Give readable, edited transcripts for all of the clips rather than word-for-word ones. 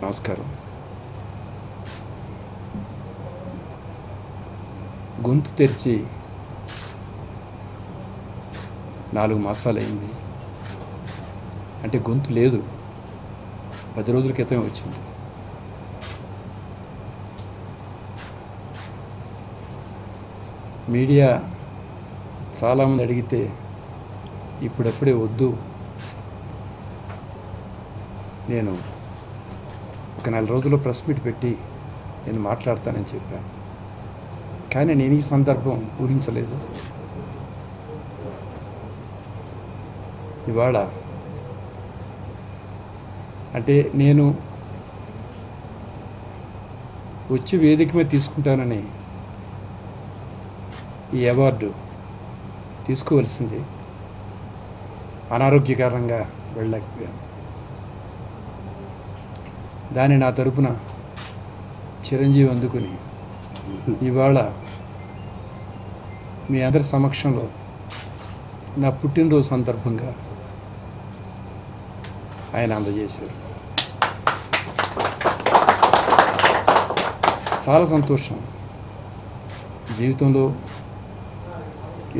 నమస్కారం. గొంతు తెరిచి 4 మాసాలైంది. అంటే గొంతు లేదు, 10 రోజుల క్రితం వచ్చింది. మీడియా చాలామంది అడిగితే ఇప్పుడప్పుడే వద్దు, నేను ఒక 4 రోజుల్లో ప్రెస్ మీట్ పెట్టి నేను మాట్లాడతానని చెప్పాను. కానీ నేను ఈ సందర్భం ఊహించలేదు. ఇవాళ అంటే నేను వచ్చి వేదిక మీద తీసుకుంటానని ఈ అవార్డు తీసుకోవలసింది, అనారోగ్య కారణంగా వెళ్ళలేకపోయాను. దాన్ని నా తరపున చిరంజీవి అందుకుని ఇవాళ మీ అందరి సమక్షంలో నా పుట్టినరోజు సందర్భంగా ఆయన అందజేశారు. చాలా సంతోషం. జీవితంలో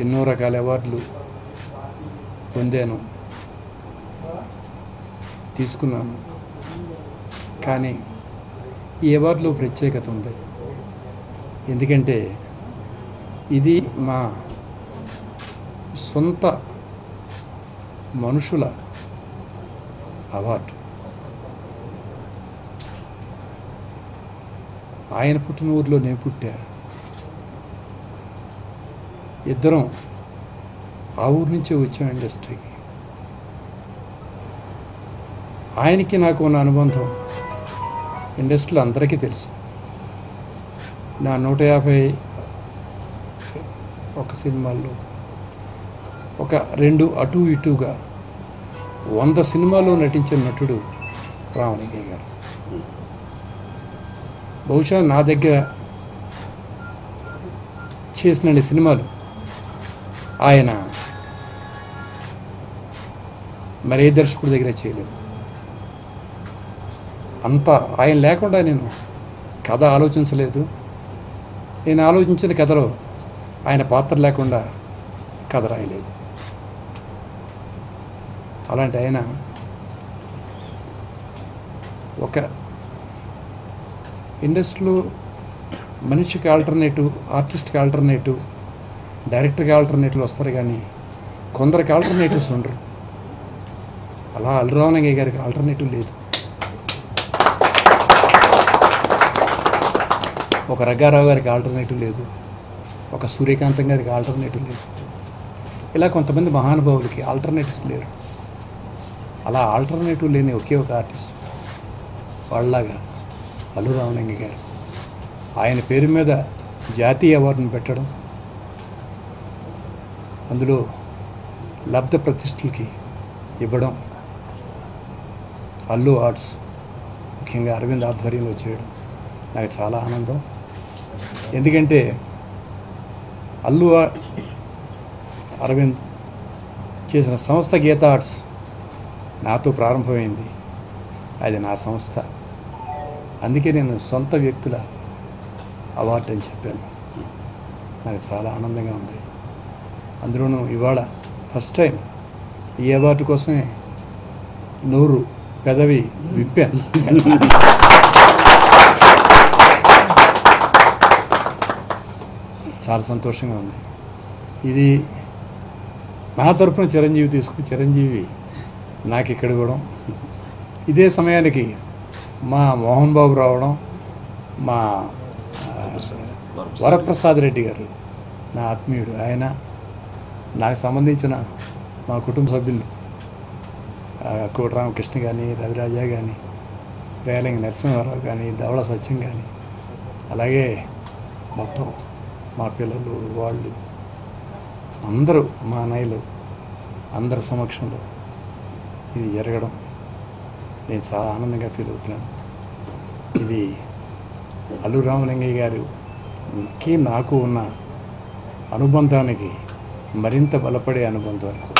ఎన్నో రకాల అవార్డులు పొందాను, తీసుకున్నాను. కానీ ఈ అవార్డులో ప్రత్యేకత ఉంది. ఎందుకంటే ఇది మా సొంత మనుషుల అవార్డు. ఆయన పుట్టిన ఊరిలో నేను పుట్టా. ఇద్దరం ఆ ఊరి నుంచే వచ్చాం ఇండస్ట్రీకి. ఆయనకి నాకు ఉన్న అనుబంధం ఇండస్ట్రీలో అందరికీ తెలుసు. నా 151 సినిమాల్లో ఒక 2 అటు ఇటుగా 100 సినిమాల్లో నటించిన నటుడు రామలింగయ్య గారు. బహుశా నా దగ్గర చేసిన సినిమాలు ఆయన మరే దర్శకుడి దగ్గర చేయలేదు. అంతా ఆయన లేకుండా నేను కథ ఆలోచించలేదు. నేను ఆలోచించిన కథలో ఆయన పాత్ర లేకుండా కథ రాయలేదు. అలాంటి ఆయన ఒక ఇండస్ట్రీలో మనిషికి ఆల్టర్నేటివ్, ఆర్టిస్ట్కి ఆల్టర్నేటివ్, డైరెక్టర్కి ఆల్టర్నేటివ్లు వస్తారు, కానీ కొందరికి ఆల్టర్నేటివ్స్ ఉండరు. అలా అల్లు రామలింగయ్య గారికి ఆల్టర్నేటివ్ లేదు. ఒక రంగారావు గారికి ఆల్టర్నేటివ్ లేదు, ఒక సూర్యకాంతం గారికి ఆల్టర్నేటివ్ లేదు. ఇలా కొంతమంది మహానుభావులకి ఆల్టర్నేటివ్స్ లేరు. అలా ఆల్టర్నేటివ్ లేని ఒకే ఒక ఆర్టిస్ట్ వాళ్ళలాగా అల్లు రామలింగయ్య గారు. ఆయన పేరు మీద జాతీయ అవార్డును పెట్టడం, అందులో లబ్ధ ప్రతిష్ఠలకి ఇవ్వడం, అల్లు ఆర్ట్స్ ముఖ్యంగా అరవింద్ ఆధ్వర్యంలో చేయడం నాకు చాలా ఆనందం. ఎందుకంటే అల్లు అరవింద్ చేసిన సంస్థ గీత ఆర్ట్స్ నాతో ప్రారంభమైంది. అది నా సంస్థ. అందుకే నేను సొంత వ్యక్తుల అవార్డు అని చెప్పాను. నాకు చాలా ఆనందంగా ఉంది. అందులోనూ ఇవాళ ఫస్ట్ టైం ఈ అవార్డు కోసమే నోరు పెదవి విప్పాను. చాలా సంతోషంగా ఉంది. ఇది నా తరఫున చిరంజీవి చిరంజీవి నాకు ఇక్కడ ఇవ్వడం, ఇదే సమయానికి మా మోహన్ బాబు రావడం, మా వరప్రసాద్ రెడ్డి గారు నా ఆత్మీయుడు, ఆయన నాకు సంబంధించిన మా కుటుంబ సభ్యులు కోటి రామకృష్ణ కానీ, రవిరాజా కానీ, రేలంగి నరసింహారావు కానీ, ధవళ సత్యం కానీ, అలాగే మొత్తం మా పిల్లలు, వాళ్ళు అందరూ, మా అన్నయ్యలు అందరి సమక్షంలో ఇది జరగడం నేను చాలా ఆనందంగా ఫీల్ అవుతున్నాను. ఇది అల్లు రామలింగయ్య గారికి నాకు ఉన్న అనుబంధానికి మరింత బలపడే అనుబంధం అనుకో.